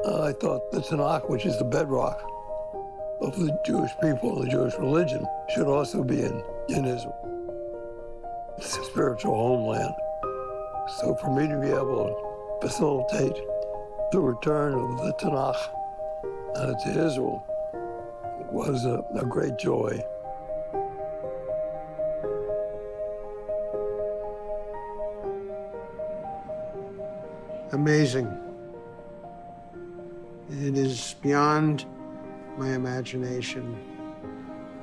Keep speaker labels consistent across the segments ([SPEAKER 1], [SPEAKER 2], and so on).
[SPEAKER 1] I thought the Tanakh, which is the bedrock of the Jewish people and the Jewish religion, should also be in Israel. It's a spiritual homeland. So for me to be able to facilitate the return of the Tanakh to Israel was a great joy.
[SPEAKER 2] Amazing. It is beyond my imagination.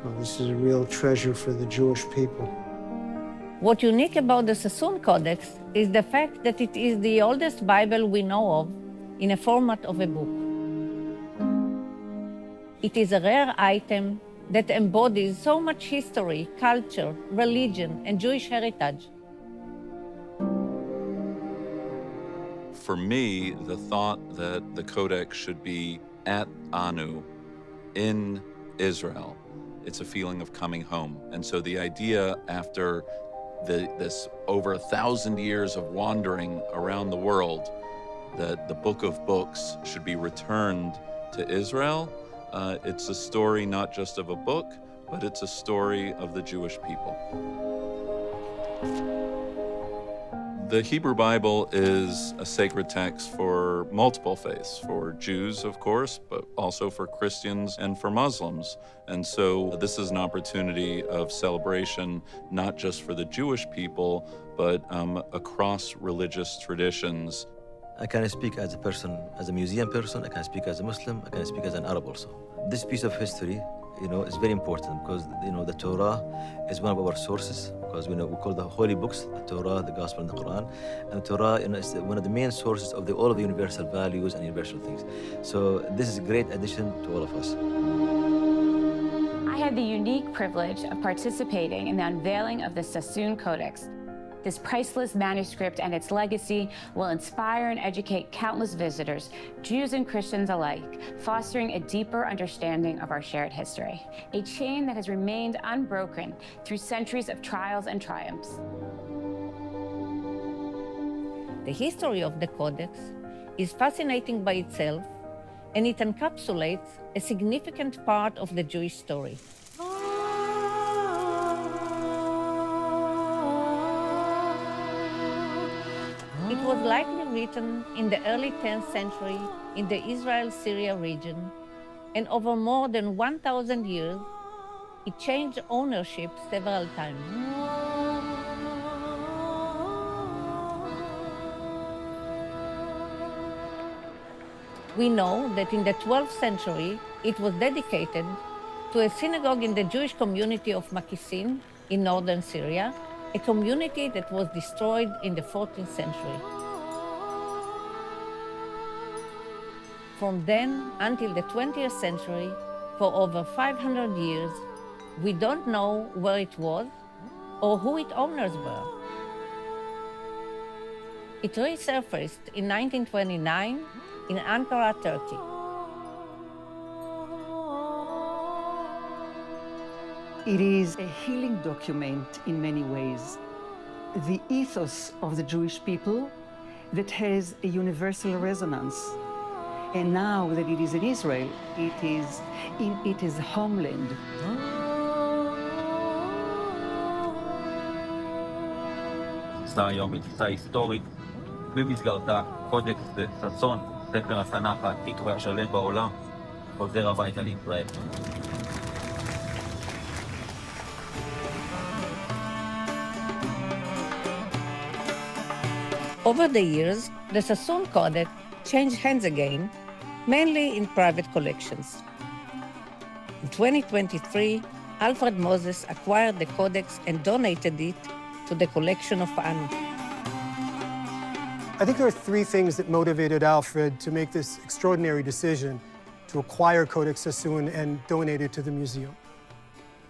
[SPEAKER 2] Well, this is a real treasure for the Jewish people.
[SPEAKER 3] What's unique about the Sassoon Codex is the fact that it is the oldest Bible we know of in a format of a book. It is a rare item that embodies so much history, culture, religion, and Jewish heritage.
[SPEAKER 4] For me, the thought that the Codex should be at Anu in Israel, it's a feeling of coming home. And so the idea after this over 1,000 years of wandering around the world, that the Book of Books should be returned to Israel, it's a story not just of a book, but it's a story of the Jewish people. The Hebrew Bible is a sacred text for multiple faiths, for Jews, of course, but also for Christians and for Muslims. And so this is an opportunity of celebration, not just for the Jewish people, but across religious traditions.
[SPEAKER 5] I can speak as a person, as a museum person, I can speak as a Muslim, I can speak as an Arab also. This piece of history, is very important because, the Torah is one of our sources, because we call the holy books, the Torah, the Gospel, and the Quran. And the Torah, is one of the main sources of all of the universal values and universal things. So this is a great addition to all of us.
[SPEAKER 6] I had the unique privilege of participating in the unveiling of the Sassoon Codex. This priceless manuscript and its legacy will inspire and educate countless visitors, Jews and Christians alike, fostering a deeper understanding of our shared history, a chain that has remained unbroken through centuries of trials and triumphs.
[SPEAKER 3] The history of the Codex is fascinating by itself, and it encapsulates a significant part of the Jewish story. It was likely written in the early 10th century in the Israel-Syria region, and over more than 1,000 years, it changed ownership several times. We know that in the 12th century, it was dedicated to a synagogue in the Jewish community of Makissin in northern Syria, a community that was destroyed in the 14th century. From then until the 20th century, for over 500 years, we don't know where it was or who its owners were. It resurfaced in 1929 in Ankara, Turkey.
[SPEAKER 7] It is a healing document in many ways. The ethos of the Jewish people that has a universal resonance. And now that it is in Israel, it is in its homeland.
[SPEAKER 8] תפיסה היום היא תפיסה היסטורית, במסגרתה קודקס וששון, ספר התנ"ך העתיק והשלם בעולם, חוזר הביתה לישראל.
[SPEAKER 3] Over the years, the Sassoon Codex changed hands again, mainly in private collections. In 2023, Alfred Moses acquired the Codex and donated it to the collection of Anu.
[SPEAKER 9] I think there are three things that motivated Alfred to make this extraordinary decision to acquire Codex Sassoon and donate it to the museum.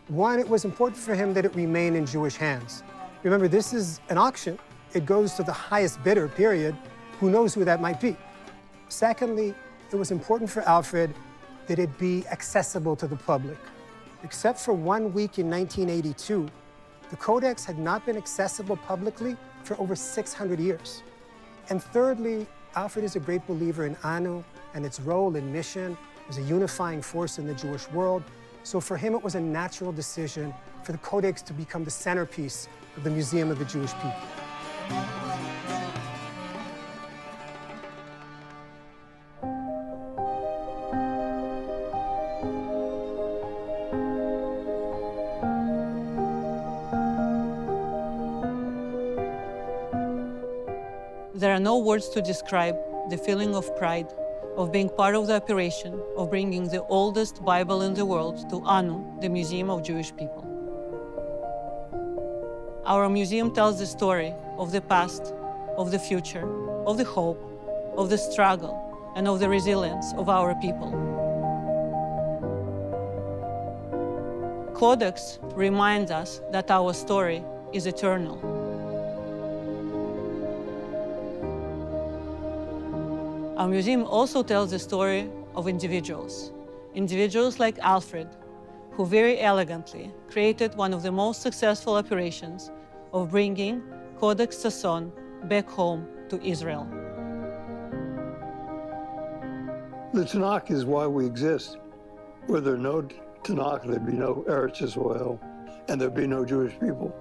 [SPEAKER 9] One, it was important for him that it remain in Jewish hands. Remember, this is an auction. It goes to the highest bidder, period. Who knows who that might be? Secondly, it was important for Alfred that it be accessible to the public. Except for 1 week in 1982, the Codex had not been accessible publicly for over 600 years. And thirdly, Alfred is a great believer in Anu and its role and mission as a unifying force in the Jewish world. So for him, it was a natural decision for the Codex to become the centerpiece of the Museum of the Jewish People.
[SPEAKER 10] There are no words to describe the feeling of pride, of being part of the operation, of bringing the oldest Bible in the world to Anu, the Museum of Jewish People. Our museum tells the story of the past, of the future, of the hope, of the struggle, and of the resilience of our people. Codex reminds us that our story is eternal. Our museum also tells the story of individuals like Alfred, who very elegantly created one of the most successful operations of bringing Codex Sassoon back home to Israel.
[SPEAKER 1] The Tanakh is why we exist. Were there no Tanakh, there'd be no Eretz Israel, and there'd be no Jewish people.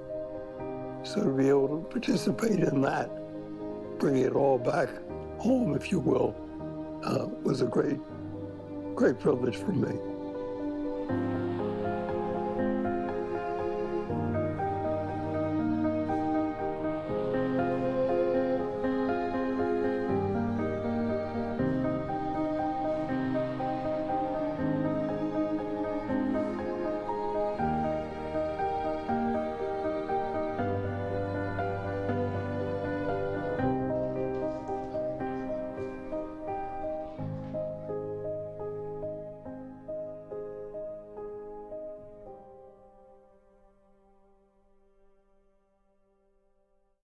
[SPEAKER 1] So to be able to participate in that, bring it all back home, if you will, was a great privilege for me.